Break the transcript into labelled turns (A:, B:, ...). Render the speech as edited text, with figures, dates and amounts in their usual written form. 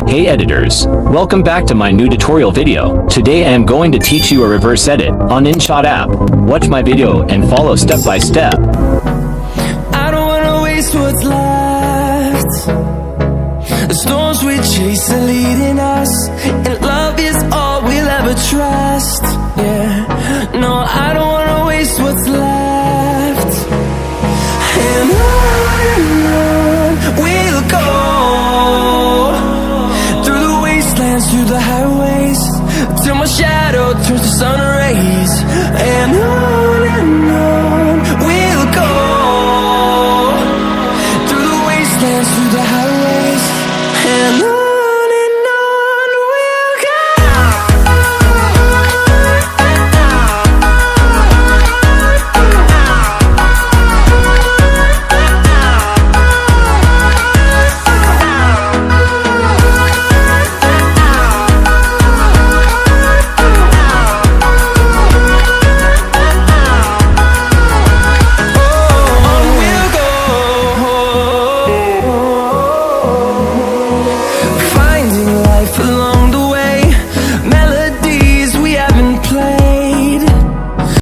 A: Hey editors, welcome back to my new tutorial video. Today I am going to teach you a reverse edit on InShot app. Watch my video and follow step by step.
B: I don't wanna waste what's left. The storms we chase are leading us, and love is all we'll ever trust. Yeah, no, I don't wanna waste what's left. And on we'll go, through the wastelands, through the highways, till my shadow turns to sun rays. And on